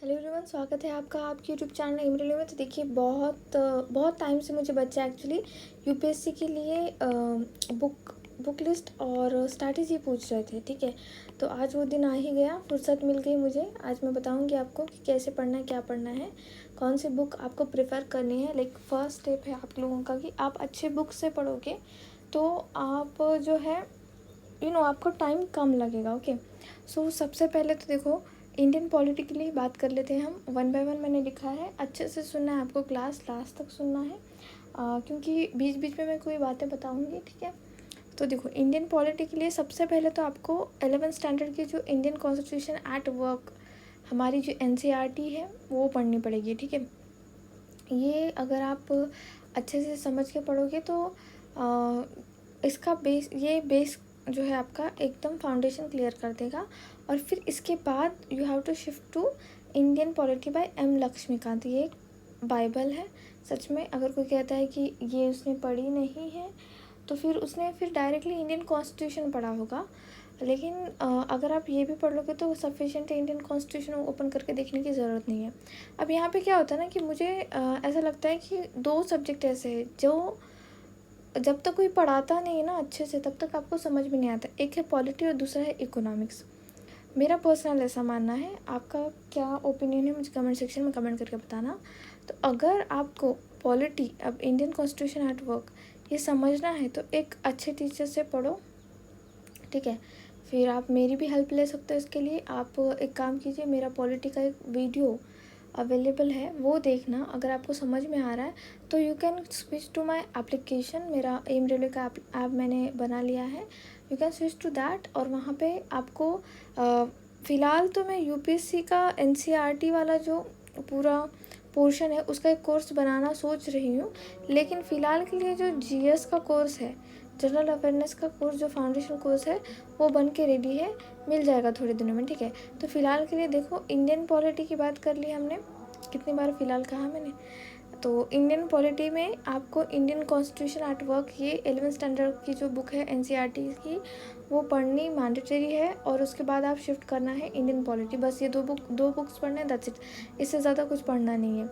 Hello everyone, स्वागत है आपका आपके यूट्यूब चैनल इमरली में। तो देखिए बहुत टाइम से मुझे बच्चे एक्चुअली यूपीएससी के लिए बुक लिस्ट और स्ट्रैटेजी पूछ रहे थे। ठीक है, तो आज वो दिन आ ही गया, फुर्सत मिल गई मुझे। आज मैं बताऊंगी आपको कि कैसे पढ़ना है, क्या पढ़ना है, कौन सी बुक आपको प्रेफर करनी है। लाइक फर्स्ट स्टेप है आप लोगों का कि आप अच्छे बुक से पढ़ोगे तो आप जो है आपको टाइम कम लगेगा। ओके, सो सबसे पहले तो देखो, इंडियन पॉलिटी के लिए बात कर लेते हैं हम। वन बाय वन मैंने लिखा है, अच्छे से सुनना है आपको, क्लास लास्ट तक सुनना है क्योंकि बीच बीच में मैं कोई बातें बताऊंगी। ठीक है, तो देखो, इंडियन पॉलिटी के लिए सबसे पहले तो आपको 11th स्टैंडर्ड की जो इंडियन कॉन्स्टिट्यूशन एट वर्क, हमारी जो एनसीईआरटी है वो पढ़नी पड़ेगी। ठीक है, ये अगर आप अच्छे से समझ के पढ़ोगे तो इसका बेस जो है आपका एकदम फाउंडेशन क्लियर कर देगा। और फिर इसके बाद you have to shift to Indian polity by M Laxmikanth. ये एक बाइबल है सच में। अगर कोई कहता है कि ये उसने पढ़ी नहीं है तो फिर डायरेक्टली इंडियन कॉन्स्टिट्यूशन पढ़ा होगा। लेकिन अगर आप ये भी पढ़ लोगे तो सफिशिएंट है, इंडियन कॉन्स्टिट्यूशन ओपन करके देखने की ज़रूरत नहीं है। अब यहाँ पे क्या होता है ना कि मुझे ऐसा लगता है कि दो सब्जेक्ट ऐसे हैं जो जब तक कोई पढ़ाता नहीं है ना अच्छे से, तब तक आपको समझ में नहीं आता। एक है पॉलिटी और दूसरा है इकोनॉमिक्स। मेरा पर्सनल ऐसा मानना है, आपका क्या ओपिनियन है मुझे कमेंट सेक्शन में कमेंट करके बताना। तो अगर आपको पॉलिटी, अब इंडियन कॉन्स्टिट्यूशन एट वर्क, ये समझना है तो एक अच्छे टीचर से पढ़ो। ठीक है, फिर आप मेरी भी हेल्प ले सकते हो इसके लिए। आप एक काम कीजिए, मेरा पॉलिटी का एक वीडियो अवेलेबल है, वो देखना। अगर आपको समझ में आ रहा है तो you can switch to my application. मेरा एम रेलवे का ऐप मैंने बना लिया है, you can switch to that. और वहाँ पे आपको फ़िलहाल तो मैं यूपीएससी का एनसीईआरटी वाला जो पूरा पोर्शन है उसका एक कोर्स बनाना सोच रही हूँ। लेकिन फ़िलहाल के लिए जो जीएस का कोर्स है, जनरल अवेयरनेस का कोर्स, जो फाउंडेशन कोर्स है, वो बन के रेडी है, मिल जाएगा थोड़े दिनों में। ठीक है, तो फ़िलहाल के लिए देखो, इंडियन पॉलिटी की बात कर ली हमने, कितनी बार फ़िलहाल कहा मैंने। तो इंडियन पॉलिटी में आपको इंडियन कॉन्स्टिट्यूशन एट वर्क, ये 11th स्टैंडर्ड की जो बुक है एनसीईआरटी की, वो पढ़नी मैंडेटरी है। और उसके बाद आप शिफ्ट करना है इंडियन पॉलिटी। बस ये दो बुक्स पढ़ने हैं, दैट्स इट। इससे ज़्यादा कुछ पढ़ना नहीं है।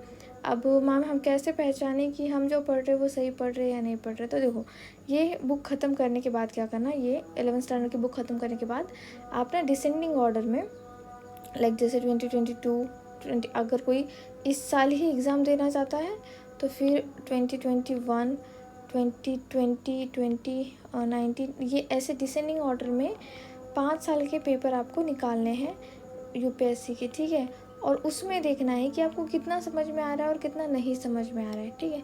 अब मैम हम कैसे पहचानें कि हम जो पढ़ रहे हैं वो सही पढ़ रहे हैं या नहीं पढ़ रहे? तो देखो, ये बुक ख़त्म करने के बाद क्या करना, ये 11th स्टैंडर्ड की बुक ख़त्म करने के बाद आप ना डिसेंडिंग ऑर्डर में, लाइक जैसे 2022 अगर कोई इस साल ही एग्ज़ाम देना चाहता है तो फिर 2021, 2020, 2019, ये ऐसे डिसेंडिंग ऑर्डर में 5 साल के पेपर आपको निकालने हैं यूपीएससी के। ठीक है, और उसमें देखना है कि आपको कितना समझ में आ रहा है और कितना नहीं समझ में आ रहा है। ठीक है,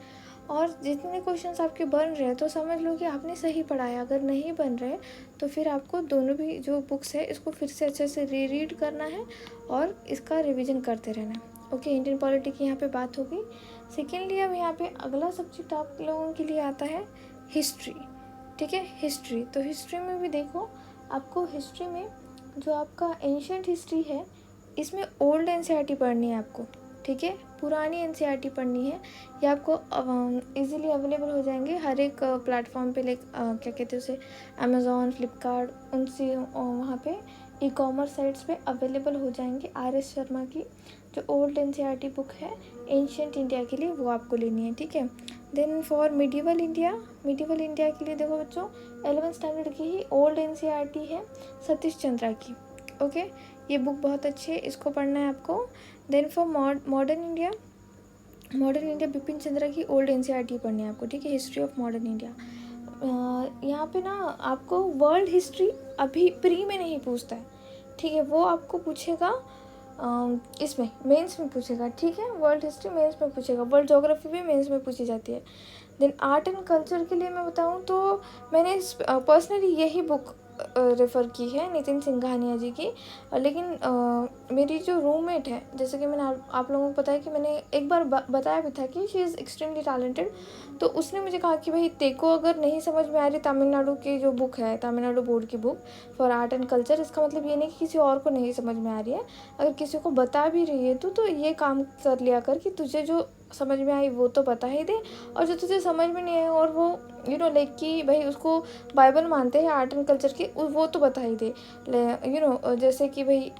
और जितने क्वेश्चंस आपके बन रहे हैं तो समझ लो कि आपने सही पढ़ा है। अगर नहीं बन रहे तो फिर आपको दोनों भी जो बुक्स है इसको फिर से अच्छे से रीड करना है और इसका रिवीजन करते रहना है। ओके, इंडियन पॉलिटी की यहाँ पे बात होगी। सेकेंडली अब यहाँ पे अगला सब्जेक्ट आप लोगों के लिए आता है हिस्ट्री। ठीक है, हिस्ट्री। तो हिस्ट्री में भी देखो, आपको हिस्ट्री में जो आपका एंशिएंट हिस्ट्री है, इसमें ओल्ड एनसीईआरटी पढ़नी है आपको। ठीक है, पुरानी एनसीईआरटी पढ़नी है। ये आपको इजीली अवेलेबल हो जाएंगे हर एक प्लेटफॉर्म पे, लाइक क्या कहते हैं उसे, अमेज़ॉन, फ्लिपकार्ट, उनसे वहाँ पे ई कॉमर्स साइट्स पे अवेलेबल हो जाएंगे। RS शर्मा की जो ओल्ड एनसीईआरटी बुक है एंशिएंट इंडिया के लिए, वो आपको लेनी है। ठीक है, देन फॉर मिडिवल इंडिया के लिए देखो बच्चों, 11th स्टैंडर्ड की ही ओल्ड एनसीईआरटी है सतीश चंद्रा की। ओके, ये बुक बहुत अच्छी है, इसको पढ़ना है आपको। Then for modern India Bipin Chandra की ओल्ड एनसीईआरटी पढ़नी है आपको। ठीक है, हिस्ट्री ऑफ मॉडर्न इंडिया। यहाँ पे ना आपको वर्ल्ड हिस्ट्री अभी प्री में नहीं पूछता है। ठीक है, वो आपको पूछेगा इसमें मेंस में पूछेगा। ठीक है, वर्ल्ड हिस्ट्री मेंस में पूछेगा, वर्ल्ड ज्योग्राफी भी मेंस में पूछी जाती है। देन आर्ट एंड कल्चर के लिए मैं बताऊँ तो मैंने पर्सनली यही बुक रेफ़र की है, नितिन सिंघानिया जी की। लेकिन मेरी जो रूममेट है, जैसे कि मैंने आप लोगों को पता है कि मैंने एक बार बताया भी था कि शी इज़ एक्सट्रीमली टैलेंटेड। तो उसने मुझे कहा कि भाई तेको अगर नहीं समझ में आ रही तमिलनाडु की जो बुक है, तमिलनाडु बोर्ड की book for art and culture, इसका मतलब ये नहीं कि किसी और को नहीं समझ में आ रही है। अगर किसी को बता भी रही है तो ये काम कर लिया कर कि तुझे जो समझ में आई वो तो बता ही दे, और जो तुझे समझ में नहीं आए और वो लाइक कि भाई उसको बाइबल मानते हैं आर्ट एंड कल्चर की, वो तो बता ही दे। जैसे कि भाई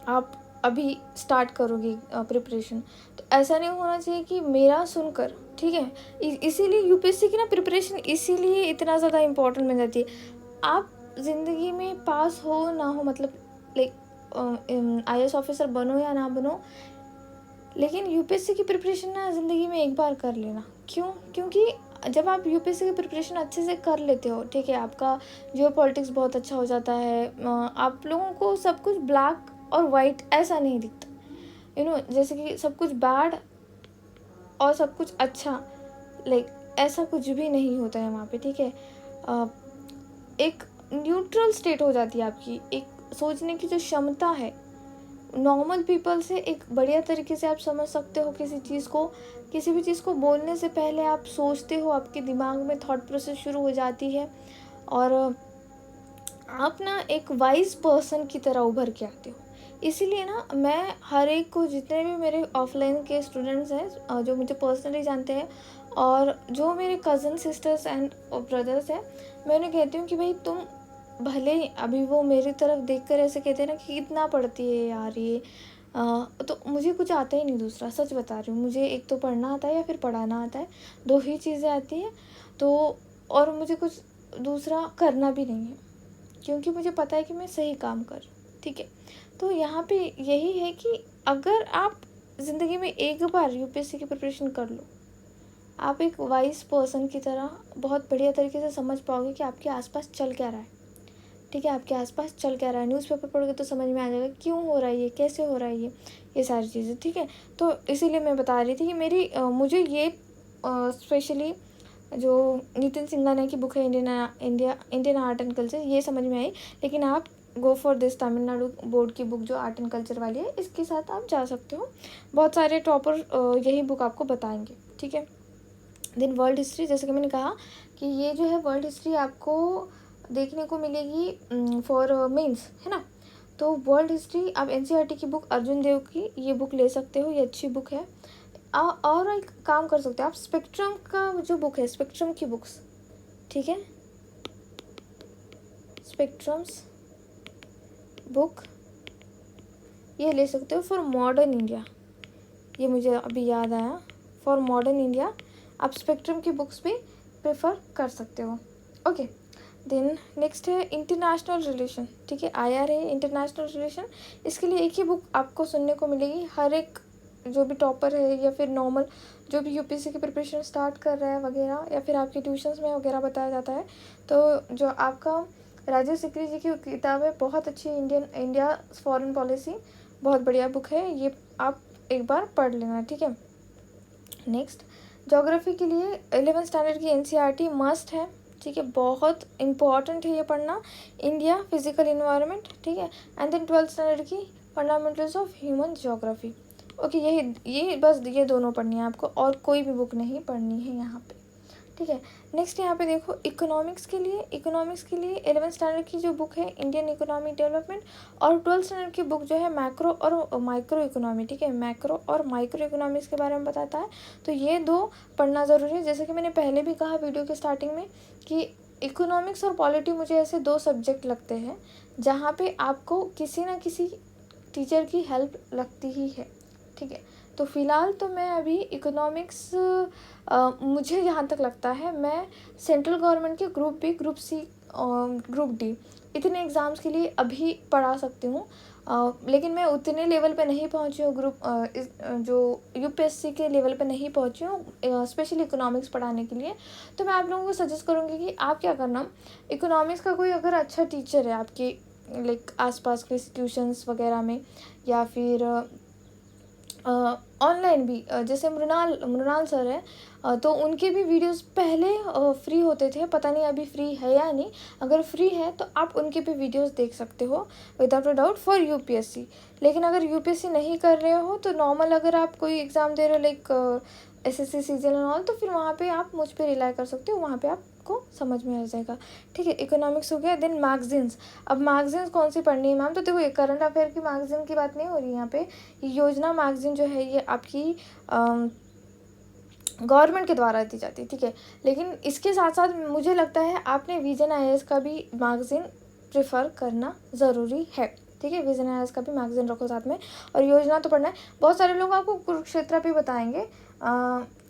आप अभी स्टार्ट करोगे प्रिपरेशन, तो ऐसा नहीं होना चाहिए कि मेरा सुनकर, ठीक है। इसीलिए यूपीएससी की ना प्रिपरेशन इसीलिए इतना ज़्यादा इम्पोर्टेंट बन जाती है। आप ज़िंदगी में पास हो ना हो, मतलब लाइक आईएएस ऑफिसर बनो या ना बनो, लेकिन यूपीएससी की प्रिपरेशन ना ज़िंदगी में एक बार कर लेना। क्यों? क्योंकि जब आप यूपीएससी की प्रिपरेशन अच्छे से कर लेते हो, ठीक है, आपका जियो पॉलिटिक्स बहुत अच्छा हो जाता है, आप लोगों को सब कुछ ब्लैक और वाइट ऐसा नहीं दिखता, जैसे कि सब कुछ बैड और सब कुछ अच्छा, लाइक ऐसा कुछ भी नहीं होता है वहाँ पे, ठीक है। एक न्यूट्रल स्टेट हो जाती है आपकी, एक सोचने की जो क्षमता है नॉर्मल पीपल से एक बढ़िया तरीके से आप समझ सकते हो किसी चीज़ को। किसी भी चीज़ को बोलने से पहले आप सोचते हो, आपके दिमाग में थॉट प्रोसेस शुरू हो जाती है, और आप ना एक वाइज पर्सन की तरह उभर के आते हो। इसीलिए ना मैं हर एक को, जितने भी मेरे ऑफलाइन के स्टूडेंट्स हैं जो मुझे पर्सनली जानते हैं, और जो मेरे कज़न सिस्टर्स एंड ब्रदर्स हैं, मैं उन्हें कहती हूँ कि भाई तुम भले ही अभी वो मेरी तरफ देखकर ऐसे कहते हैं ना कि कितना पढ़ती है यार ये, तो मुझे कुछ आता ही नहीं, दूसरा सच बता रही हूँ, मुझे एक तो पढ़ना आता है या फिर पढ़ाना आता है, दो ही चीज़ें आती हैं। तो और मुझे कुछ दूसरा करना भी नहीं है, क्योंकि मुझे पता है कि मैं सही काम कर रही हूँ, ठीक है। तो यहाँ पे यही है कि अगर आप ज़िंदगी में एक बार यूपीएससी की प्रिपरेशन कर लो, आप एक वाइज पर्सन की तरह बहुत बढ़िया तरीके से समझ पाओगे कि आपके आसपास चल क्या रहा है, ठीक है। आपके आसपास चल क्या रहा है, न्यूज़पेपर पढ़ोगे तो समझ में आ जाएगा क्यों हो रहा है ये, कैसे हो रहा है ये सारी चीज़ें, ठीक है। तो इसीलिए मैं बता रही थी कि मुझे ये स्पेशली जो नितिन सिंघानिया की बुक है, इंडियन आर्ट एंड कल्चर, ये समझ में आई। लेकिन आप go for this Tamil Nadu board की बुक जो आर्ट एंड कल्चर वाली है, इसके साथ आप जा सकते हो। बहुत सारे टॉपर यही बुक आपको बताएंगे, ठीक है। देन वर्ल्ड हिस्ट्री, जैसे कि मैंने कहा कि ये जो है वर्ल्ड हिस्ट्री आपको देखने को मिलेगी फॉर मेंस, है ना। तो वर्ल्ड हिस्ट्री आप एनसीईआरटी की बुक, अर्जुन देव की ये बुक ले सकते हो, ये अच्छी बुक है। और एक काम कर सकते हो आप, स्पेक्ट्रम का जो बुक है, स्पेक्ट्रम की बुक्स, ठीक है, स्पेक्ट्रम्स बुक ये ले सकते हो फॉर मॉडर्न इंडिया, ये मुझे अभी याद आया, फॉर मॉडर्न इंडिया आप स्पेक्ट्रम की बुक्स भी प्रेफर कर सकते हो। ओके, देन नेक्स्ट है इंटरनेशनल रिलेशन, ठीक है, आईआर है इंटरनेशनल रिलेशन। इसके लिए एक ही बुक आपको सुनने को मिलेगी, हर एक जो भी टॉपर है या फिर नॉर्मल जो भी यूपीएससी की प्रिपरेशन स्टार्ट कर रहा है वगैरह, या फिर आपके ट्यूशन्स में वगैरह बताया जाता है। तो जो आपका राजीव सिकरी जी की किताब है, बहुत अच्छी, इंडिया फॉरेन पॉलिसी, बहुत बढ़िया बुक है, ये आप एक बार पढ़ लेना, ठीक है। नेक्स्ट, ज्योग्राफी के लिए 11th स्टैंडर्ड की एनसीईआरटी मस्ट है, ठीक है, बहुत इंपॉर्टेंट है ये पढ़ना, इंडिया फिजिकल इन्वायरमेंट, ठीक है। एंड देन 12th स्टैंडर्ड की fundamentals of human geography. Okay, ये बस ये दोनों पढ़नी है आपको, और कोई भी बुक नहीं पढ़नी है यहाँ पे, ठीक है। नेक्स्ट यहाँ पे देखो, इकोनॉमिक्स के लिए 11th स्टैंडर्ड की जो बुक है इंडियन इकोनॉमिक डेवलपमेंट, और 12th स्टैंडर्ड की बुक जो है मैक्रो और माइक्रो इकोनॉमी, ठीक है, मैक्रो और माइक्रो इकोनॉमिक्स के बारे में बताता है। तो ये दो पढ़ना ज़रूरी है। जैसे कि मैंने पहले भी कहा वीडियो के स्टार्टिंग में कि इकोनॉमिक्स और पॉलिटी मुझे ऐसे दो सब्जेक्ट लगते हैं जहाँ पे आपको किसी ना किसी टीचर की हेल्प लगती ही है, ठीक है। तो फ़िलहाल तो मैं अभी इकोनॉमिक्स, मुझे जहाँ तक लगता है मैं सेंट्रल गवर्नमेंट के group B, group C, group D इतने एग्ज़ाम्स के लिए अभी पढ़ा सकती हूँ। लेकिन मैं उतने लेवल पे नहीं पहुँची हूँ, जो यूपीएससी के लेवल पे नहीं पहुँची हूँ स्पेशली इकोनॉमिक्स पढ़ाने के लिए। तो मैं आप लोगों को सजेस्ट करूँगी कि आप क्या करना, इकोनॉमिक्स का कोई अगर अच्छा टीचर है आपके लाइक आसपास के ट्यूशन्स वगैरह में, या फिर ऑनलाइन भी, जैसे मृणाल सर है, तो उनके भी वीडियोस पहले फ्री होते थे, पता नहीं अभी फ्री है या नहीं। अगर फ्री है तो आप उनके भी वीडियोस देख सकते हो without a doubt for UPSC. लेकिन अगर यूपीएससी नहीं कर रहे हो तो नॉर्मल अगर आप कोई एग्ज़ाम दे रहे हो like SSC CGL and all, तो फिर वहाँ पे आप मुझ पे रिलाई कर सकते हो, वहाँ पे आपको समझ में आ जाएगा, ठीक है। इकोनॉमिक्स हो गया। देन मैगजीन्स, अब मैगजीन्स कौन सी पढ़नी है मैम, तो देखो ये करंट अफेयर की मैगजीन की बात नहीं हो रही यहाँ पे, योजना मैगजीन जो है ये आपकी गवर्नमेंट के द्वारा दी जाती है, ठीक है। लेकिन इसके साथ साथ मुझे लगता है आपने विजन आईएएस का भी मैगजीन प्रेफर करना ज़रूरी है, ठीक है। विजन आईएएस का भी मैगजीन रखो साथ में, और योजना तो पढ़ना है। बहुत सारे लोग आपको कुरुक्षेत्र भी बताएंगे,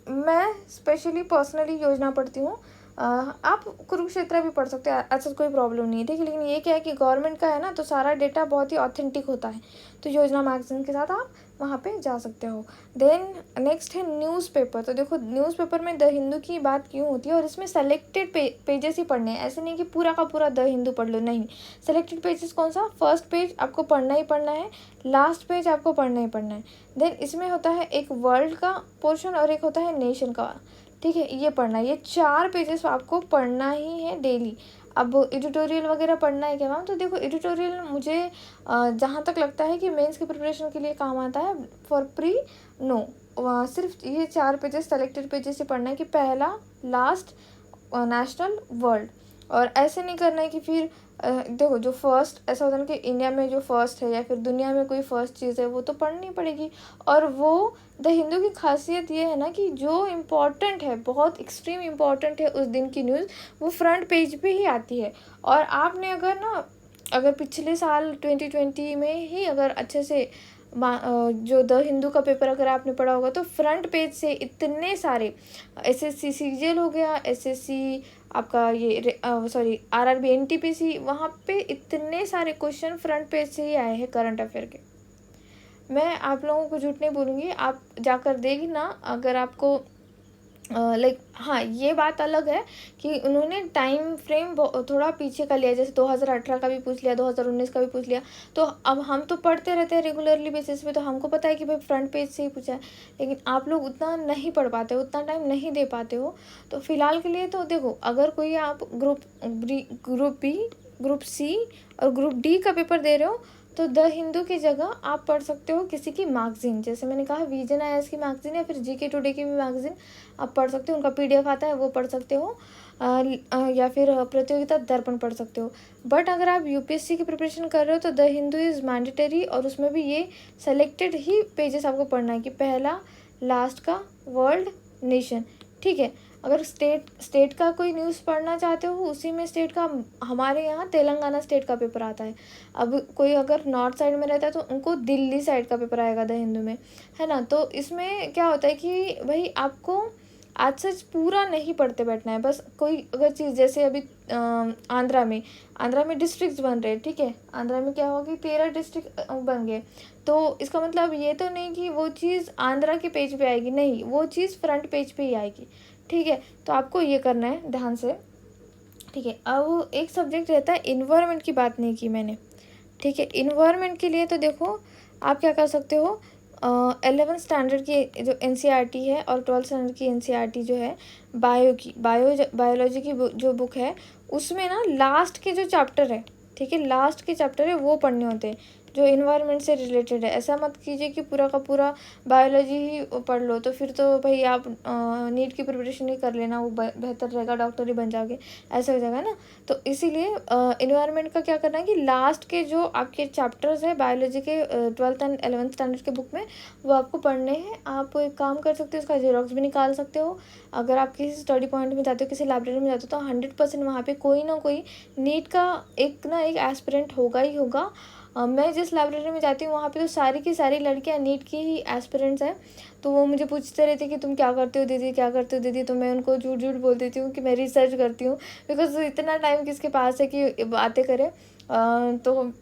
मैं स्पेशली पर्सनली योजना पढ़ती हूँ। आप कुरुक्षेत्र भी पढ़ सकते हो, ऐसा कोई प्रॉब्लम नहीं है, ठीक है। लेकिन ये क्या है कि गवर्नमेंट का है ना, तो सारा डेटा बहुत ही ऑथेंटिक होता है, तो योजना मैगजीन के साथ आप वहाँ पे जा सकते हो। देन नेक्स्ट है न्यूज़पेपर। तो देखो न्यूज़पेपर में द हिंदू की बात क्यों होती है, और इसमें सेलेक्टेड पेजेस ही पढ़ने हैं, ऐसे नहीं कि पूरा का पूरा द हिंदू पढ़ लो, नहीं। सेलेक्टेड पेजेस कौन सा, फर्स्ट पेज आपको पढ़ना ही पढ़ना है, लास्ट पेज आपको पढ़ना ही पढ़ना है। देन इसमें होता है एक वर्ल्ड का पोर्शन और एक होता है नेशन का, ठीक है, ये पढ़ना है। ये 4 पेजेस आपको पढ़ना ही है डेली। अब एडिटोरियल वगैरह पढ़ना है क्या मैम, तो देखो एडिटोरियल मुझे जहाँ तक लगता है कि मेंस की प्रिपरेशन के लिए काम आता है, फॉर प्री नो। सिर्फ ये 4 पेजेस सेलेक्टेड पेजेस से पढ़ना है कि पहला, लास्ट, नेशनल, वर्ल्ड। और ऐसे नहीं करना है कि फिर देखो जो फर्स्ट, ऐसा होता है ना कि इंडिया में जो फर्स्ट है या फिर दुनिया में कोई फर्स्ट चीज़ है वो तो पढ़नी पड़ेगी। और वो द हिंदू की खासियत ये है ना कि जो इम्पोर्टेंट है, बहुत एक्सट्रीम इम्पॉर्टेंट है उस दिन की न्यूज़, वो फ्रंट पेज पे ही आती है। और आपने अगर पिछले साल 2020 में ही अगर अच्छे से जो द हिंदू का पेपर अगर आपने पढ़ा होगा, तो फ्रंट पेज से इतने सारे एसएससी सीजीएल हो गया, एसएससी आपका ये सॉरी आरआरबी एनटीपीसी, वहाँ पे इतने सारे क्वेश्चन फ्रंट पेज से ही आए हैं करंट अफेयर के। मैं आप लोगों को झूठ नहीं बोलूँगी, आप जाकर देगी ना, अगर आपको लाइक हाँ, ये बात अलग है कि उन्होंने टाइम फ्रेम थोड़ा पीछे का लिया, जैसे 2018 का भी पूछ लिया, 2019 का भी पूछ लिया। तो अब हम तो पढ़ते रहते हैं रेगुलरली बेसिस पे, तो हमको पता है कि भाई फ्रंट पेज से ही पूछा है। लेकिन आप लोग उतना नहीं पढ़ पाते हो, उतना टाइम नहीं दे पाते हो। तो फिलहाल के लिए तो देखो, अगर कोई आप ग्रुप बी, ग्रुप सी और ग्रुप डी का पेपर दे रहे हो, तो द हिंदू की जगह आप पढ़ सकते हो किसी की मैगजीन, जैसे मैंने कहा विजन आईएएस की मैगजीन या फिर जीके टुडे की भी मैगजीन आप पढ़ सकते हो, उनका पीडीएफ आता है वो पढ़ सकते हो, या फिर प्रतियोगिता दर्पण पढ़ सकते हो। बट अगर आप यूपीएससी की प्रिपरेशन कर रहे हो तो द हिंदू इज़ मैंडेटरी, और उसमें भी ये सेलेक्टेड ही पेजेस आपको पढ़ना है कि पहला, लास्ट का, वर्ल्ड, नेशन, ठीक है। अगर स्टेट का कोई न्यूज़ पढ़ना चाहते हो, उसी में स्टेट का, हमारे यहाँ तेलंगाना स्टेट का पेपर आता है। अब कोई अगर नॉर्थ साइड में रहता है तो उनको दिल्ली साइड का पेपर आएगा द हिंदू में, है ना। तो इसमें क्या होता है कि भाई आपको आज सच पूरा नहीं पढ़ते बैठना है, बस कोई अगर चीज़, जैसे अभी आंध्रा में डिस्ट्रिक्ट्स बन रहे हैं, ठीक है। आंध्रा में क्या होगी, 13 डिस्ट्रिक्ट बन गए, तो इसका मतलब ये तो नहीं कि वो चीज़ आंध्रा के पेज पे आएगी, नहीं, वो चीज़ फ्रंट पेज पे ही आएगी, ठीक है। तो आपको ये करना है ध्यान से, ठीक है। अब एक सब्जेक्ट रहता है इन्वायरमेंट, की बात नहीं की मैंने, ठीक है। इन्वायरमेंट के लिए तो देखो आप क्या कर सकते हो, 11th स्टैंडर्ड की जो एनसीईआरटी है और 12th स्टैंडर्ड की एनसीईआरटी जो है बायोलॉजी की जो बुक है, उसमें ना लास्ट के जो चैप्टर है, ठीक है, लास्ट के चैप्टर है वो पढ़ने होते हैं जो इन्वायरमेंट से रिलेटेड है। ऐसा मत कीजिए कि पूरा का पूरा बायोलॉजी ही पढ़ लो, तो फिर तो भाई आप नीट की प्रिपरेशन ही कर लेना, वो बेहतर रहेगा, डॉक्टर ही बन जाओगे, ऐसा हो जाएगा ना। तो इसीलिए इन्वायरमेंट का क्या करना है कि लास्ट के जो आपके चैप्टर्स है बायोलॉजी के 12th एंड 11th स्टैंडर्ड के बुक में, वो आपको पढ़ने हैं। आप एक काम कर सकते हो, उसका जेरोक्स भी निकाल सकते हो। अगर आप किसी स्टडी पॉइंट में जाते हो, किसी लाइब्रेरी में जाते हो, तो 100% वहाँ पे कोई ना कोई नीट का एक एस्पिरेंट होगा ही होगा। मैं जिस लाइब्रेरी में जाती हूँ वहाँ पे तो सारी की सारी लड़कियाँ नीट की ही एस्पिरेंट्स हैं। तो वो मुझे पूछते रहते कि तुम क्या करते हो दीदी, क्या करते हो दीदी, तो मैं उनको झूठ झूठ बोल देती हूँ कि मैं रिसर्च करती हूँ, बिकॉज इतना टाइम किसके पास है कि बातें करें। तो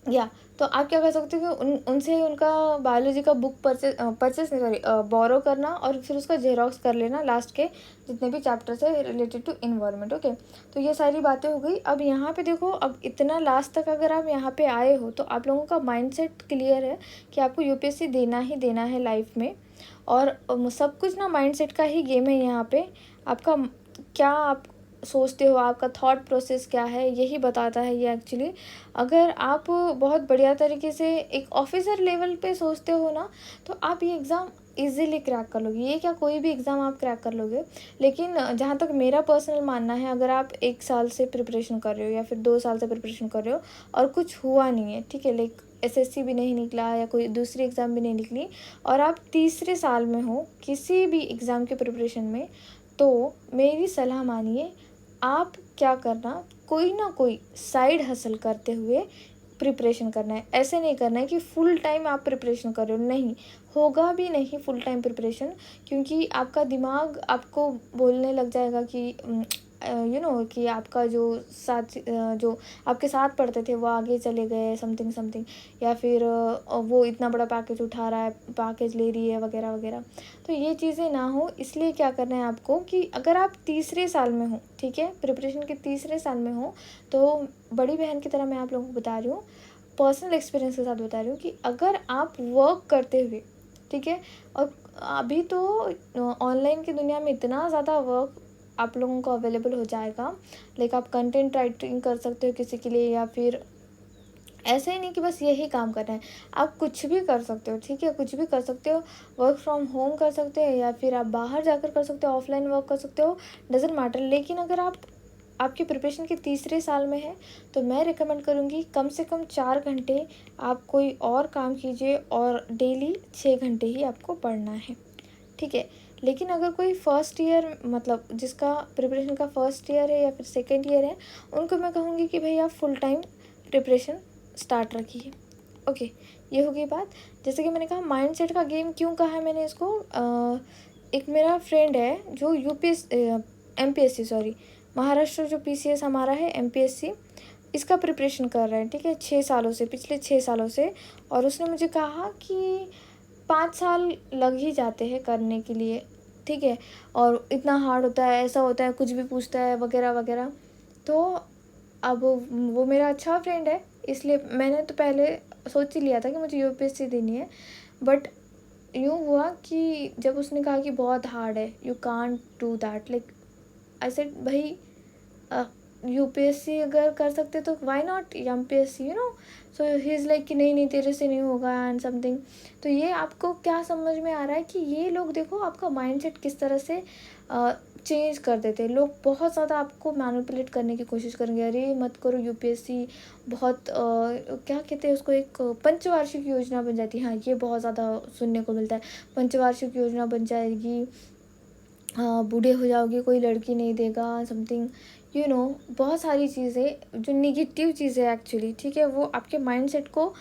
या तो आप क्या कर सकते हो कि उनसे उनका बायोलॉजी का बुक परचेस नहीं, सॉरी, बोरो करना, और फिर उसका जेरोक्स कर लेना लास्ट के जितने भी चैप्टर्स है रिलेटेड टू इन्वायरमेंट, ओके। तो ये सारी बातें हो गई। अब यहाँ पे देखो, अब इतना लास्ट तक अगर आप यहाँ पे आए हो तो आप लोगों का माइंडसेट क्लियर है कि आपको यूपीएससी देना ही देना है लाइफ में, और सब कुछ ना माइंडसेट का ही गेम है यहाँ पे। आपका क्या आप सोचते हो, आपका थॉट प्रोसेस क्या है, यही बताता है ये एक्चुअली। अगर आप बहुत बढ़िया तरीके से एक ऑफिसर लेवल पे सोचते हो ना, तो आप ये एग्ज़ाम इजीली क्रैक कर लोगे। ये क्या, कोई भी एग्ज़ाम आप क्रैक कर लोगे। लेकिन जहाँ तक मेरा पर्सनल मानना है, अगर आप 1 साल से प्रिपरेशन कर रहे हो या फिर 2 साल से प्रिपरेशन कर रहे हो और कुछ हुआ नहीं है, ठीक है, लाइक एसएससी भी नहीं निकला या कोई दूसरी एग्ज़ाम भी नहीं निकली, और आप तीसरे साल में हो किसी भी एग्ज़ाम के प्रिपरेशन में, तो मेरी सलाह मानिए, आप क्या करना, कोई ना कोई साइड हसल करते हुए प्रिपरेशन करना है। ऐसे नहीं करना है कि फुल टाइम आप प्रिपरेशन कर रहे हो, नहीं होगा भी नहीं फुल टाइम प्रिपरेशन, क्योंकि आपका दिमाग आपको बोलने लग जाएगा कि कि आपका जो आपके साथ पढ़ते थे वो आगे चले गए, समथिंग समथिंग, या फिर वो इतना बड़ा पैकेज उठा रहा है, पैकेज ले रही है, वगैरह वगैरह। तो ये चीज़ें ना हो, इसलिए क्या करना है आपको कि अगर आप तीसरे साल में हो, ठीक है, प्रिपरेशन के तीसरे साल में हो, तो बड़ी बहन की तरह मैं आप लोगों को बता रही हूँ, पर्सनल एक्सपीरियंस के साथ बता रही हूँ कि अगर आप वर्क करते हुए, ठीक है, और अभी तो ऑनलाइन की दुनिया में इतना ज़्यादा वर्क आप लोगों को अवेलेबल हो जाएगा, लाइक आप कंटेंट राइटिंग कर सकते हो किसी के लिए, या फिर ऐसे ही नहीं कि बस यही काम करना है, आप कुछ भी कर सकते हो, ठीक है, कुछ भी कर सकते हो, वर्क फ्रॉम होम कर सकते हो, या फिर आप बाहर जाकर कर सकते हो, ऑफलाइन वर्क कर सकते हो, डजेंट मैटर। लेकिन अगर आप आपकी प्रिपरेशन के तीसरे साल में है, तो मैं रिकमेंड करूँगी कम से कम 4 घंटे आप कोई और काम कीजिए, और डेली 6 घंटे ही आपको पढ़ना है, ठीक है। लेकिन अगर कोई फर्स्ट ईयर, मतलब जिसका प्रिपरेशन का फर्स्ट ईयर है या फिर सेकेंड ईयर है, उनको मैं कहूँगी कि भाई आप फुल टाइम प्रिपरेशन स्टार्ट रखिए। ओके, ये हो गई बात। जैसे कि मैंने कहा माइंडसेट का गेम क्यों कहा है मैंने इसको, एक मेरा फ्रेंड है जो एमपीएससी, सॉरी, महाराष्ट्र जो पीसीएस हमारा है, एमपीएससी, इसका प्रिपरेशन कर रहा है, ठीक है, 6 सालों से, पिछले 6 सालों से। और उसने मुझे कहा कि 5 साल लग ही जाते हैं करने के लिए, ठीक है, और इतना हार्ड होता है, ऐसा होता है, कुछ भी पूछता है, वगैरह वगैरह। तो अब वो मेरा अच्छा फ्रेंड है, इसलिए मैंने तो पहले सोच ही लिया था कि मुझे यूपीएससी देनी है। बट यूँ हुआ कि जब उसने कहा कि बहुत हार्ड है, you can't do that, like I said भाई यूपीएससी अगर कर सकते तो why not MPSC, so he is like कि नहीं नहीं तेरे से नहीं होगा एंड समथिंग। तो ये आपको क्या समझ में आ रहा है कि ये लोग देखो आपका माइंडसेट किस तरह से चेंज कर देते हैं। लोग बहुत ज़्यादा आपको मैनिपुलेट करने की कोशिश करेंगे, अरे मत करो यूपीएससी, बहुत क्या कहते हैं उसको, एक पंचवार्षिक योजना बन जाती है। हाँ, ये बहुत ज़्यादा सुनने को मिलता है, पंचवार्षिक योजना बन जाएगी, बूढ़े हो जाओगे, कोई लड़की नहीं देगा, समथिंग, बहुत सारी चीज़ें जो निगेटिव चीज़ें एक्चुअली, ठीक है, वो आपके माइंडसेट को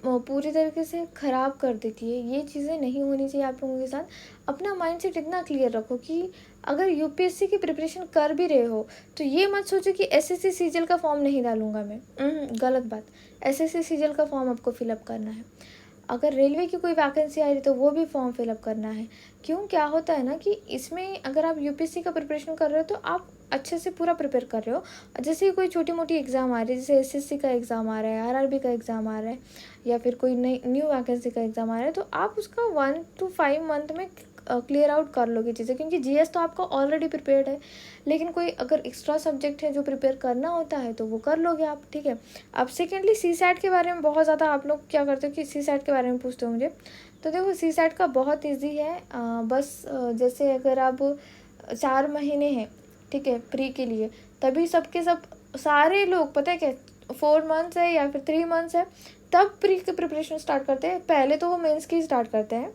पूरी तरीके से ख़राब कर देती है। ये चीज़ें नहीं होनी चाहिए आप लोगों के साथ। अपना माइंडसेट इतना क्लियर रखो कि अगर यूपीएससी की प्रिपरेशन कर भी रहे हो, तो ये मत सोचो कि एसएससी सीजीएल का फॉर्म नहीं डालूंगा मैं। गलत बात। एसएससी सीजीएल का फॉर्म आपको फिलअप करना है। अगर रेलवे की कोई वैकेंसी आ रही तो वो भी फॉर्म फिलअप करना है। क्यों, क्या होता है ना कि इसमें अगर आप यूपीएससी का प्रिपरेशन कर रहे हो तो आप अच्छे से पूरा प्रिपेयर कर रहे हो। जैसे कोई छोटी मोटी एग्ज़ाम आ रही है, जैसे एसएससी का एग्ज़ाम आ रहा है, आरआरबी का एग्ज़ाम आ रहा है, या फिर कोई नई न्यू वैकेंसी का एग्ज़ाम आ रहा है, तो आप उसका 1 to 5 मंथ में क्लियर आउट कर लोगे चीज़ें, क्योंकि जीएस तो आपका ऑलरेडी प्रिपेयर्ड है। लेकिन कोई अगर एक्स्ट्रा सब्जेक्ट है जो प्रिपेयर करना होता है तो वो कर लोगे आप, ठीक है। अब सेकेंडली सी सैट के बारे में बहुत ज़्यादा आप लोग क्या करते हो कि सी सैट के बारे में पूछते हो मुझे। तो देखो सी सैट का बहुत ईजी है। जैसे अगर आप 4 महीने हैं, ठीक है, प्री के लिए, तभी सबके सब सारे लोग पता है क्या 4 मंथ्स है या फिर 3 मंथ्स है तब प्री की प्रिपरेशन स्टार्ट करते हैं। पहले तो वो मेंस की स्टार्ट करते हैं।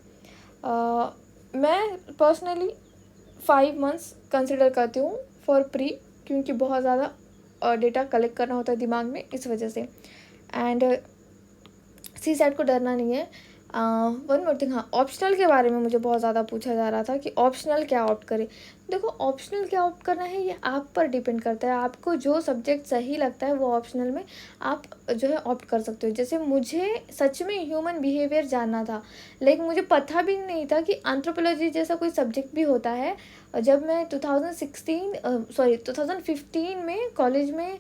मैं पर्सनली 5 मंथ्स कंसिडर करती हूँ फॉर प्री, क्योंकि बहुत ज़्यादा डेटा कलेक्ट करना होता है दिमाग में, इस वजह से। एंड सी सैट को डरना नहीं है। वन मोर थिंग, हाँ, ऑप्शनल के बारे में मुझे बहुत ज़्यादा पूछा जा रहा था कि ऑप्शनल क्या ऑप्ट करें। देखो ऑप्शनल क्या ऑप्ट करना है ये आप पर डिपेंड करता है। आपको जो सब्जेक्ट सही लगता है वो ऑप्शनल में आप जो है ऑप्ट कर सकते हो। जैसे मुझे सच में ह्यूमन बिहेवियर जानना था, लेकिन मुझे पता भी नहीं था कि एंथ्रोपोलॉजी जैसा कोई सब्जेक्ट भी होता है। जब मैं 2015 में कॉलेज में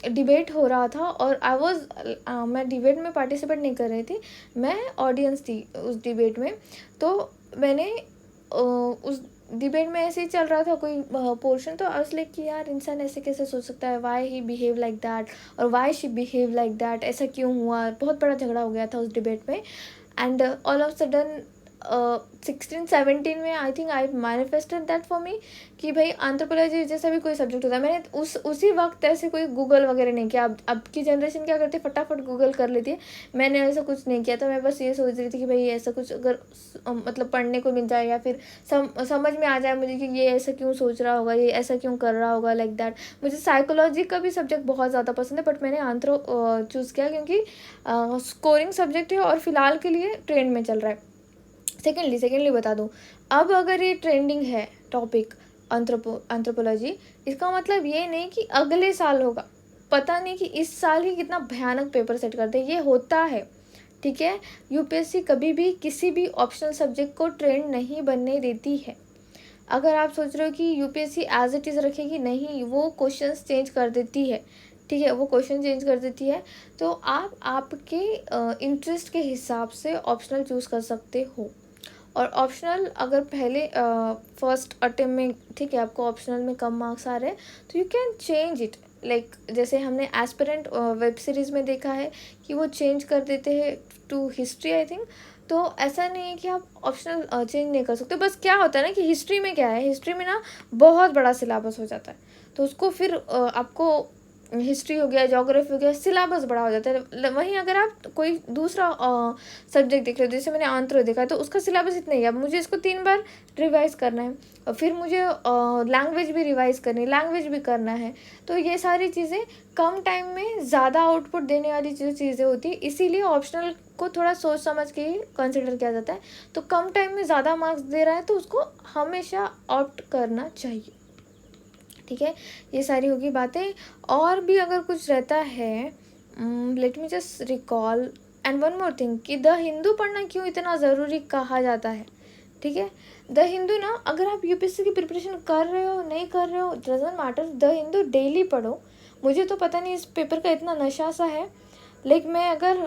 डिबेट हो रहा था, और मैं डिबेट में पार्टिसिपेट नहीं कर रही थी, मैं ऑडियंस थी उस डिबेट में। तो मैंने उस डिबेट में ऐसे ही चल रहा था कोई पोर्शन, तो आई लाइक कि यार इंसान ऐसे कैसे सोच सकता है, why he behave like that और why she behave like that, ऐसा क्यों हुआ। बहुत बड़ा झगड़ा हो गया था उस डिबेट में। एंड ऑल ऑफ सडन 16-17 में I think I manifested that for me कि भाई एंथ्रोपोलॉजी जैसा भी कोई सब्जेक्ट होता है। मैंने उसी वक्त ऐसे कोई गूगल वगैरह नहीं किया। अब की जनरेशन क्या करती है, फटाफट गूगल कर लेती है। मैंने ऐसा कुछ नहीं किया। तो मैं बस ये सोच रही थी कि भाई ऐसा कुछ अगर मतलब पढ़ने को मिल जाए या फिर समझ में आ जाए मुझे कि ये ऐसा क्यों सोच रहा होगा, ये ऐसा क्यों कर रहा होगा, लाइक दैट। मुझे साइकोलॉजी का भी सब्जेक्ट बहुत ज़्यादा पसंद है, बट मैंने आंथ्रो चूज़ किया क्योंकि स्कोरिंग सब्जेक्ट है और फिलहाल के लिए ट्रेंड में चल रहा है। सेकेंडली बता दूँ, अब अगर ये ट्रेंडिंग है टॉपिक एंथ्रोपोलॉजी, इसका मतलब ये नहीं कि अगले साल होगा। पता नहीं कि इस साल ही कितना भयानक पेपर सेट करते हैं, ये होता है। ठीक है, यूपीएससी कभी भी किसी भी ऑप्शनल सब्जेक्ट को ट्रेंड नहीं बनने देती है। अगर आप सोच रहे हो कि यूपीएससी एज इट इज़ रखेगी, नहीं, वो क्वेश्चंस चेंज कर देती है। ठीक है, वो क्वेश्चन चेंज कर देती है। तो आप आपके इंटरेस्ट के हिसाब से ऑप्शनल चूज़ कर सकते हो। और ऑप्शनल अगर पहले फर्स्ट अटेम्प्ट में, ठीक है, आपको ऑप्शनल में कम मार्क्स आ रहे हैं तो you can change it. Like जैसे हमने एस्पिरेंट वेब सीरीज़ में देखा है कि वो चेंज कर देते हैं टू हिस्ट्री आई थिंक। तो ऐसा नहीं है कि आप ऑप्शनल चेंज नहीं कर सकते। बस क्या होता है ना कि हिस्ट्री में क्या है, हिस्ट्री में ना बहुत बड़ा सिलेबस हो जाता है। तो उसको फिर आपको हिस्ट्री हो गया, ज्योग्राफी हो गया, सिलेबस बड़ा हो जाता है। वहीं अगर आप कोई दूसरा सब्जेक्ट देख रहे हो, जैसे मैंने आंध्र देखा, तो उसका सिलेबस इतना ही है। अब मुझे इसको 3 बार रिवाइज़ करना है और फिर मुझे लैंग्वेज भी रिवाइज़ करनी है, लैंग्वेज भी करना है। तो ये सारी चीज़ें कम टाइम में ज़्यादा आउटपुट देने वाली जो चीज़ें होती है, इसीलिए ऑप्शनल को थोड़ा सोच समझ के ही कंसिडर किया जाता है। तो कम टाइम में ज़्यादा मार्क्स दे रहा है तो उसको हमेशा ऑप्ट करना चाहिए। ठीक है, ये सारी होगी बातें। और भी अगर कुछ रहता है, let me just recall and one more thing कि द हिंदू पढ़ना क्यों इतना ज़रूरी कहा जाता है। ठीक है, द हिंदू ना, अगर आप यूपीएससी की प्रिपरेशन कर रहे हो नहीं कर रहे हो, doesn't matter, the Hindu daily पढ़ो। मुझे तो पता नहीं इस पेपर का इतना नशा सा है। लाइक मैं अगर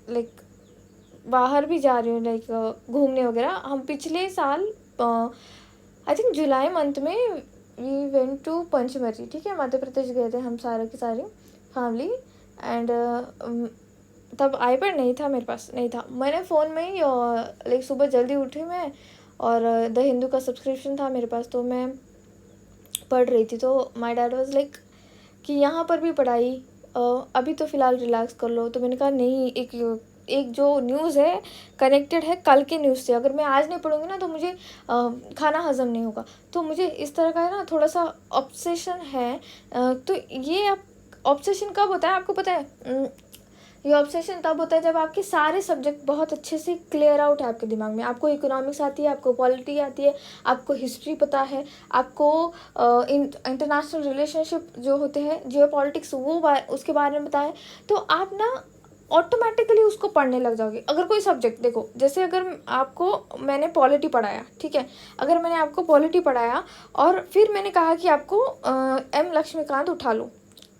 लाइक बाहर भी जा रही हूँ, लाइक घूमने वगैरह, हम पिछले साल आई थिंक जुलाई मंथ में वी वेंट टू पंचमरी। ठीक है, मध्य प्रदेश गए थे हम सारे की सारी फैमिली। एंड तब आईपैड नहीं था, मेरे पास नहीं था। मैंने फ़ोन में ही लाइक सुबह जल्दी उठी मैं, और द हिंदू का सब्सक्रिप्शन था मेरे पास, तो मैं पढ़ रही थी। तो माय डैड वाज लाइक कि यहाँ पर भी पढ़ाई, अभी तो फ़िलहाल रिलैक्स कर लो। तो मैंने कहा नहीं, एक जो न्यूज़ है कनेक्टेड है कल के न्यूज़ से। अगर मैं आज नहीं पढ़ूँगी ना तो मुझे खाना हज़म नहीं होगा। तो मुझे इस तरह का है ना थोड़ा सा ऑब्सेशन है। तो ये आप ऑब्सेशन कब होता है आपको पता है? ये ऑब्सेशन तब होता है जब आपके सारे सब्जेक्ट बहुत अच्छे से क्लियर आउट है आपके दिमाग में। आपको इकोनॉमिक्स आती है, आपको पॉलिटी आती है, आपको हिस्ट्री पता है, आपको इंटरनेशनल रिलेशनशिप जो होते हैं, जियो पॉलिटिक्स, वो उसके बारे में पता है। तो आप ना ऑटोमेटिकली उसको पढ़ने लग जाओगे। अगर कोई सब्जेक्ट देखो, जैसे अगर आपको मैंने पॉलिटी पढ़ाया, ठीक है, अगर मैंने आपको पॉलिटी पढ़ाया और फिर मैंने कहा कि आपको एम लक्ष्मीकांत उठा लो,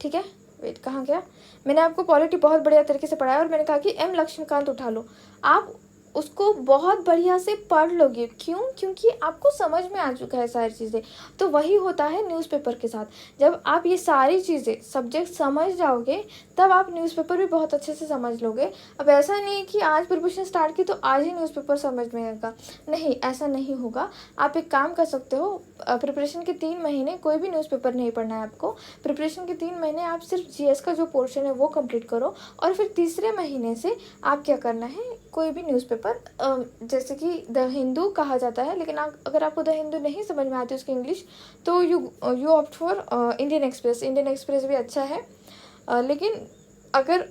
ठीक है, वेट कहाँ गया, मैंने आपको पॉलिटी बहुत बढ़िया तरीके से पढ़ाया और मैंने कहा कि एम लक्ष्मीकांत उठा लो, आप उसको बहुत बढ़िया से पढ़ लोगे। क्यों? क्योंकि आपको समझ में आ चुका है सारी चीज़ें। तो वही होता है न्यूज़पेपर के साथ। जब आप ये सारी चीज़ें सब्जेक्ट समझ जाओगे तब आप न्यूज़पेपर भी बहुत अच्छे से समझ लोगे। अब ऐसा नहीं कि आज प्रिपरेशन स्टार्ट की तो आज ही न्यूज़पेपर समझ में आएगा, नहीं, ऐसा नहीं होगा। आप एक काम कर सकते हो, प्रिपरेशन के 3 महीने कोई भी न्यूज़पेपर नहीं पढ़ना है आपको। प्रिपरेशन के 3 महीने आप सिर्फ जीएस का जो पोर्शन है वो कंप्लीट करो, और फिर तीसरे महीने से आप क्या करना है, कोई भी न्यूज़पेपर, जैसे कि द हिंदू कहा जाता है, लेकिन अगर आपको द हिंदू नहीं समझ में आती उसकी इंग्लिश, तो you opt for Indian express. Indian express भी अच्छा है, लेकिन अगर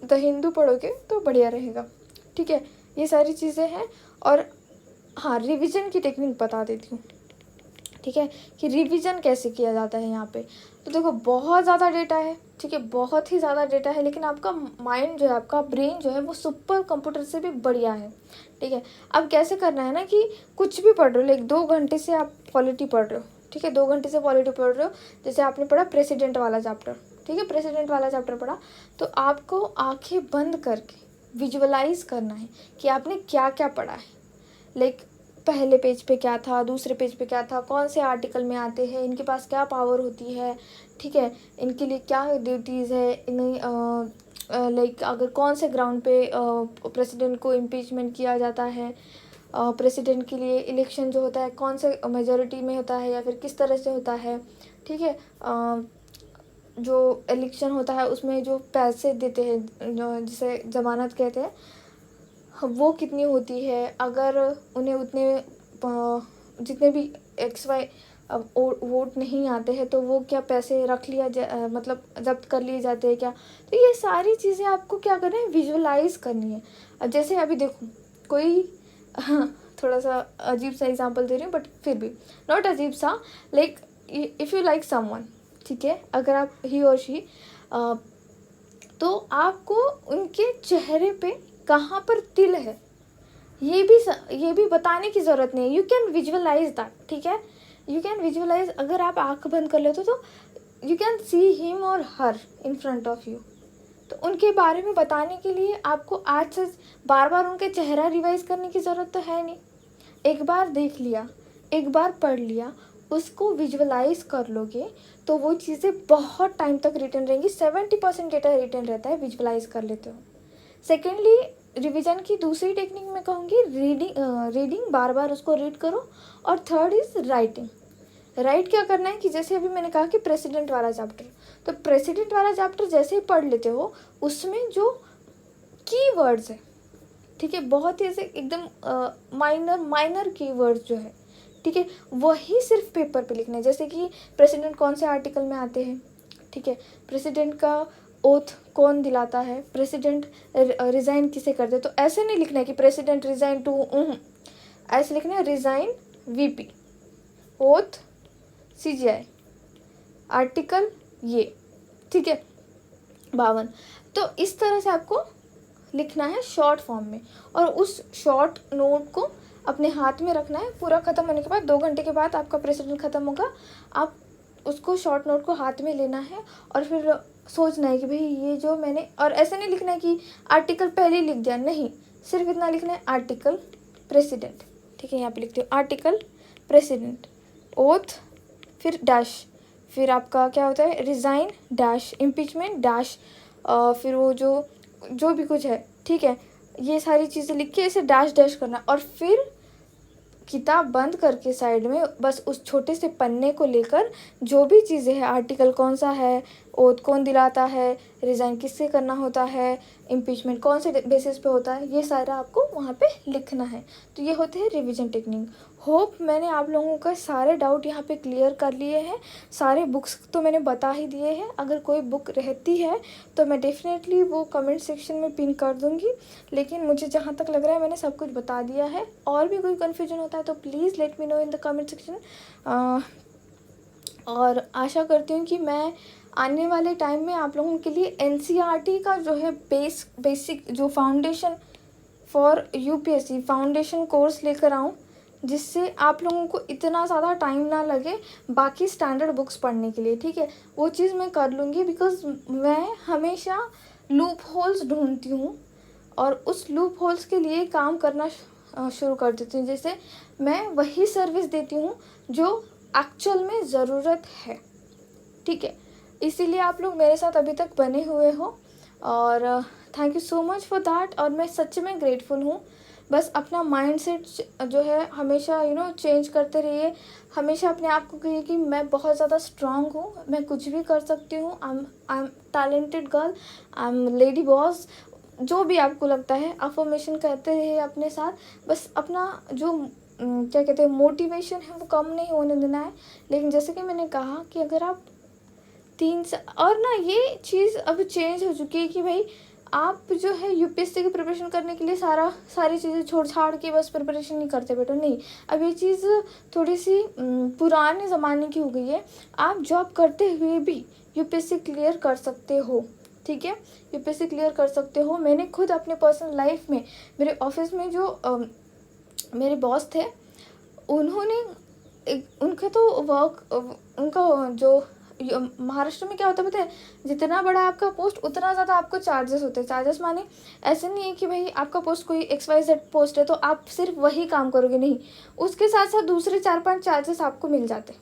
द हिंदू पढ़ोगे तो बढ़िया रहेगा। ठीक है, ये सारी चीज़ें हैं। और हाँ, रिवीजन की टेक्निक बता देती हूँ, ठीक है, कि रिवीजन कैसे किया जाता है यहाँ पे। तो देखो, बहुत ज़्यादा डेटा है, ठीक है, बहुत ही ज़्यादा डेटा है, लेकिन आपका माइंड जो है, आपका ब्रेन जो है, वो सुपर कंप्यूटर से भी बढ़िया है। ठीक है, अब कैसे करना है ना कि कुछ भी पढ़ रहे हो, लाइक 2 घंटे से आप पॉलिटी पढ़ रहे हो, ठीक है, 2 घंटे से पॉलिटी पढ़ रहे हो, जैसे आपने पढ़ा प्रेसिडेंट वाला चैप्टर, ठीक है, प्रेसिडेंट वाला चैप्टर पढ़ा, तो आपको आंखें बंद करके विजुअलाइज करना है कि आपने क्या क्या पढ़ा है। लाइक पहले पेज पे क्या था, दूसरे पेज पे क्या था, कौन से आर्टिकल में आते हैं, इनके पास क्या पावर होती है, ठीक है, इनके लिए क्या ड्यूटीज़ है, इन्हें लाइक अगर कौन से ग्राउंड पे प्रेसिडेंट को इम्पीचमेंट किया जाता है, प्रेसिडेंट के लिए इलेक्शन जो होता है कौन से मेजॉरिटी में होता है या फिर किस तरह से होता है, ठीक है। जो इलेक्शन होता है उसमें जो पैसे देते हैं जिसे ज़मानत कहते हैं, वो कितनी होती है, अगर उन्हें उतने जितने भी XY वोट नहीं आते हैं तो वो क्या पैसे रख मतलब जब्त कर लिए जाते हैं क्या। तो ये सारी चीज़ें आपको क्या करना है, विजुअलाइज करनी है। अब जैसे अभी देखो कोई थोड़ा सा अजीब सा एग्जांपल दे रही हूँ बट फिर भी नॉट अजीब सा, like if you like someone, ठीक है, अगर आप ही और शी, तो आपको उनके चेहरे पे कहाँ पर तिल है ये भी बताने की ज़रूरत नहीं है। यू कैन विजुअलाइज दैट, ठीक है, यू कैन विजुअलाइज। अगर आप आँख बंद कर लेते तो यू कैन सी हिम और हर इन फ्रंट ऑफ यू। तो उनके बारे में बताने के लिए आपको आज से बार बार उनके चेहरा रिवाइज करने की ज़रूरत तो है नहीं। एक बार देख लिया, एक बार पढ़ लिया, उसको विजुअलाइज कर लोगे तो वो चीज़ें बहुत टाइम तक रिटर्न रहेंगी। 70% डेटा रिटर्न रहता है विजुअलाइज कर लेते हो। सेकेंडली, रिवीजन की दूसरी टेक्निक मैं कहूँगी रीडिंग बार बार उसको रीड करो। और थर्ड इज़ राइटिंग। राइट क्या करना है कि जैसे अभी मैंने कहा कि प्रेसिडेंट वाला चैप्टर, तो प्रेसिडेंट वाला चैप्टर जैसे ही पढ़ लेते हो उसमें जो कीवर्ड्स है, ठीक है, बहुत ही ऐसे एकदम माइनर कीवर्ड्स जो है, ठीक है, वही सिर्फ पेपर पे लिखना है। जैसे कि प्रेसिडेंट कौन से आर्टिकल में आते हैं, ठीक है, प्रेसिडेंट का ओथ कौन दिलाता है, प्रेसिडेंट रिज़ाइन किसे करते हैं। तो ऐसे नहीं लिखना है कि प्रेसिडेंट रिज़ाइन टू, ऐसे लिखना है resign VP, oath CGI, article ये, ठीक है, 52। तो इस तरह से आपको लिखना है शॉर्ट फॉर्म में, और उस शॉर्ट नोट को अपने हाथ में रखना है। पूरा ख़त्म होने के बाद 2 घंटे के बाद आपका प्रेसिडेंट ख़त्म होगा, आप उसको शॉर्ट नोट को हाथ में लेना है और फिर सोचना है कि भाई ये जो मैंने, और ऐसे नहीं लिखना है कि आर्टिकल पहले लिख दिया, नहीं, सिर्फ इतना लिखना है आर्टिकल प्रेसिडेंट, ठीक है, यहाँ पे लिखते हो आर्टिकल प्रेसिडेंट, ओथ, फिर डैश, फिर आपका क्या होता है रिज़ाइन डैश, इम्पीचमेंट डैश, फिर वो जो भी कुछ है, ठीक है, ये सारी चीज़ें लिख के इसे डैश डैश करना। और फिर किताब बंद करके साइड में बस उस छोटे से पन्ने को लेकर जो भी चीज़ें हैं, आर्टिकल कौन सा है, ओथ कौन दिलाता है, रिज़ाइन किससे करना होता है, इम्पीचमेंट कौन से बेसिस पे होता है, ये सारा आपको वहाँ पे लिखना है। तो ये होते हैं रिवीजन टेक्निक। होप मैंने आप लोगों का सारे डाउट यहाँ पे क्लियर कर लिए हैं। सारे बुक्स तो मैंने बता ही दिए हैं। अगर कोई बुक रहती है तो मैं डेफिनेटली वो कमेंट सेक्शन में पिन कर दूँगी, लेकिन मुझे जहाँ तक लग रहा है मैंने सब कुछ बता दिया है। और भी कोई कन्फ्यूजन होता है तो please let me know in the comment section. और आशा करती हूँ कि मैं आने वाले टाइम में आप लोगों के लिए NCERT का जो है बेसिक जो foundation for UPSC foundation course लेकर आऊँ, जिससे आप लोगों को इतना ज़्यादा टाइम ना लगे बाकी स्टैंडर्ड बुक्स पढ़ने के लिए, ठीक है, वो चीज़ मैं कर लूँगी। बिकॉज़ मैं हमेशा लूप होल्स ढूंढती हूँ और उस लूप होल्स के लिए काम करना शुरू कर देती हूँ। जैसे मैं वही सर्विस देती हूँ जो एक्चुअल में ज़रूरत है, ठीक है, इसीलिए आप लोग मेरे साथ अभी तक बने हुए हो और thank you so much for that. और मैं सच में ग्रेटफुल हूँ। बस अपना माइंडसेट जो है हमेशा चेंज करते रहिए। हमेशा अपने आप को कहिए कि मैं बहुत ज़्यादा स्ट्रांग हूँ, मैं कुछ भी कर सकती हूँ, I am talented girl, I am lady boss, जो भी आपको लगता है अफर्मेशन करते रहिए अपने साथ। बस अपना जो क्या कहते हैं मोटिवेशन है वो कम नहीं होने देना है। लेकिन जैसे कि मैंने कहा कि अगर आप 3 और ना ये चीज़ अब चेंज हो चुकी है कि भाई आप जो है UPSC की प्रिपरेशन करने के लिए सारी चीज़ें छोड़ छाड़ के बस प्रिपरेशन नहीं करते बेटा, नहीं। अब ये चीज़ थोड़ी सी पुराने ज़माने की हो गई है। आप जॉब करते हुए भी UPSC क्लियर कर सकते हो, ठीक है, UPSC क्लियर कर सकते हो। मैंने खुद अपने पर्सनल लाइफ में मेरे ऑफिस में जो मेरे बॉस थे, उन्होंने उनका तो उनका जो महाराष्ट्र में क्या होता है पता है, जितना बड़ा आपका पोस्ट उतना ज़्यादा आपको चार्जेस होते हैं। चार्जेस माने ऐसे नहीं है कि भाई आपका पोस्ट कोई XYZ पोस्ट है तो आप सिर्फ वही काम करोगे, नहीं, उसके साथ साथ दूसरे 4-5 चार्जेस आपको मिल जाते हैं,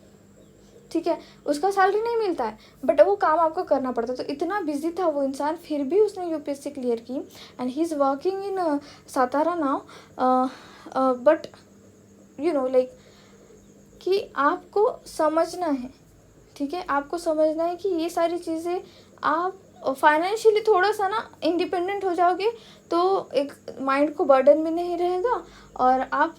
ठीक है, उसका सैलरी नहीं मिलता है, बट वो काम आपको करना पड़ता है। तो इतना बिजी था वो इंसान, फिर भी उसने यूपीएससी क्लियर की, and he is working in Satara now. But you know like कि आपको समझना है, ठीक है, आपको समझना है कि ये सारी चीज़ें आप फाइनेंशियली थोड़ा सा ना इंडिपेंडेंट हो जाओगे तो एक माइंड को बर्डन भी नहीं रहेगा, और आप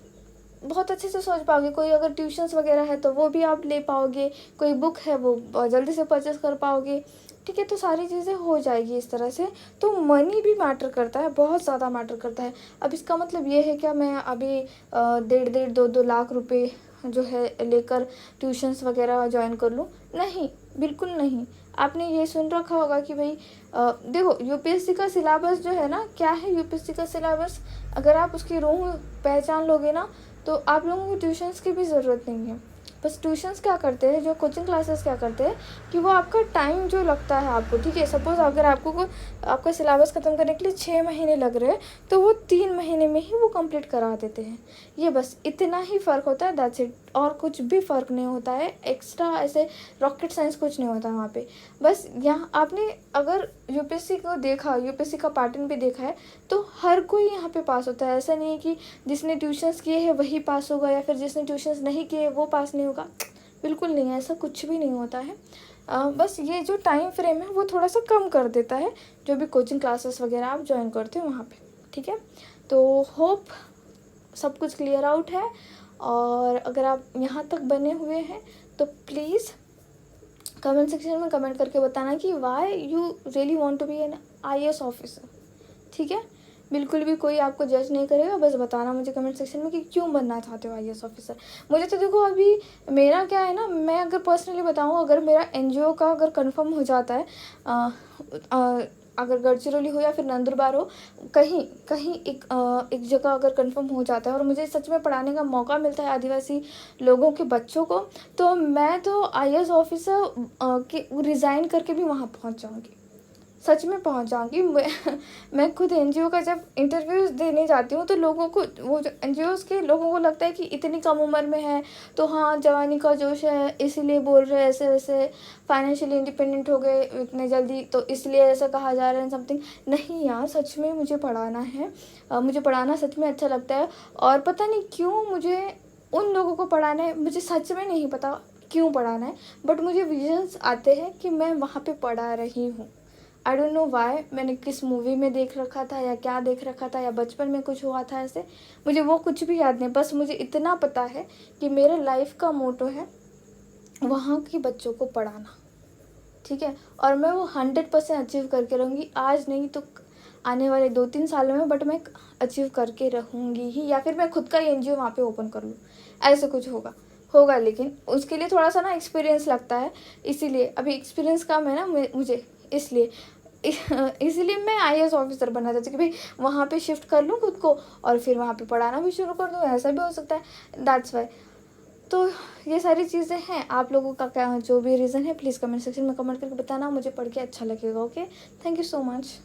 बहुत अच्छे से सोच पाओगे। कोई अगर ट्यूशन्स वगैरह है तो वो भी आप ले पाओगे, कोई बुक है वो जल्दी से परचेस कर पाओगे, ठीक है। तो सारी चीज़ें हो जाएगी इस तरह से। तो मनी भी मैटर करता है, बहुत ज़्यादा मैटर करता है। अब इसका मतलब ये है क्या मैं अभी 1.5-2 लाख रुपए जो है लेकर ट्यूशन्स वगैरह ज्वाइन कर लूँ? नहीं, बिल्कुल नहीं। आपने ये सुन रखा होगा कि भाई देखो यूपीएससी का सिलेबस जो है ना, क्या है यूपीएससी का सिलेबस, अगर आप उसकी रूह पहचान लोगे ना तो आप लोगों को ट्यूशन्स की भी ज़रूरत नहीं है। बस ट्यूशन्स क्या करते हैं, जो कोचिंग क्लासेस क्या करते हैं कि वो आपका टाइम जो लगता है आपको, ठीक है, सपोज़ अगर आपका सिलेबस ख़त्म करने के लिए 6 महीने लग रहे हैं तो वो 3 महीने में ही वो कंप्लीट करा देते हैं। ये बस इतना ही फ़र्क होता है, दैट्स इट। और कुछ भी फ़र्क नहीं होता है, एक्स्ट्रा ऐसे रॉकेट साइंस कुछ नहीं होता है वहाँ पे। बस यहाँ आपने अगर यूपीएससी को देखा, यूपीएससी का पैटर्न भी देखा है, तो हर कोई यहाँ पे पास होता है। ऐसा नहीं है कि जिसने ट्यूशन्स किए हैं वही पास होगा, या फिर जिसने ट्यूशन्स नहीं किए वो पास नहीं होगा, बिल्कुल नहीं, ऐसा कुछ भी नहीं होता है। बस ये जो टाइम फ्रेम है वो थोड़ा सा कम कर देता है, जो भी कोचिंग क्लासेस वगैरह आप ज्वाइन करते हो वहाँ पे, ठीक है। तो होप सब कुछ क्लियर आउट है, और अगर आप यहाँ तक बने हुए हैं तो प्लीज़ कमेंट सेक्शन में कमेंट करके बताना कि why you really want to be an IAS officer, ठीक है। बिल्कुल भी कोई आपको जज नहीं करेगा, बस बताना मुझे कमेंट सेक्शन में कि क्यों बनना चाहते हो आईएएस ऑफिसर। मुझे तो देखो अभी मेरा क्या है ना, मैं अगर पर्सनली बताऊँ, अगर मेरा एनजीओ का अगर कंफर्म हो जाता है, अगर गढ़चिरौली हो या फिर नंदुरबार हो, कहीं कहीं एक जगह अगर कंफर्म हो जाता है और मुझे सच में पढ़ाने का मौका मिलता है आदिवासी लोगों के बच्चों को, तो मैं तो आईएएस ऑफिसर के रिज़ाइन करके भी वहाँ पहुँच जाऊँगी, सच में पहुंच जाऊँगी। मैं खुद एनजीओ का जब इंटरव्यूज़ देने जाती हूँ तो लोगों को, वो जो एनजीओज़ के लोगों को लगता है कि इतनी कम उम्र में है तो हाँ जवानी का जोश है इसीलिए बोल रहे हैं ऐसे वैसे, फाइनेंशियली इंडिपेंडेंट हो गए इतने जल्दी तो इसलिए ऐसा कहा जा रहा है समथिंग। नहीं यार, सच में मुझे पढ़ाना है, मुझे पढ़ाना सच में अच्छा लगता है, और पता नहीं क्यों मुझे उन लोगों को पढ़ाना है, मुझे सच में नहीं पता क्यों पढ़ाना है, बट मुझे विजन्स आते हैं कि मैं वहाँ पे पढ़ा रही हूँ। आई डोंट नो वाई, मैंने किस मूवी में देख रखा था या क्या देख रखा था, या बचपन में कुछ हुआ था ऐसे, मुझे वो कुछ भी याद नहीं। बस मुझे इतना पता है कि मेरे लाइफ का मोटो है वहाँ के बच्चों को पढ़ाना, ठीक है। और मैं वो 100% अचीव करके रहूँगी, आज नहीं तो आने वाले 2-3 सालों में, बट मैं अचीव करके रहूँगी ही, या फिर मैं खुद का एनजीओ वहाँ पे ओपन कर लूँ, ऐसे कुछ होगा। लेकिन उसके लिए थोड़ा सा ना एक्सपीरियंस लगता है, इसीलिए अभी एक्सपीरियंस कम है ना मुझे, इसलिए मैं आईएएस ऑफिसर बनना चाहती हूँ कि भाई वहाँ पे शिफ्ट कर लूँ खुद को और फिर वहाँ पे पढ़ाना भी शुरू कर दूँ, ऐसा भी हो सकता है, दैट्स वाई। तो ये सारी चीज़ें हैं, आप लोगों का क्या जो भी रीज़न है प्लीज़ कमेंट सेक्शन में कमेंट करके बताना, मुझे पढ़ के अच्छा लगेगा। Okay, thank you so much.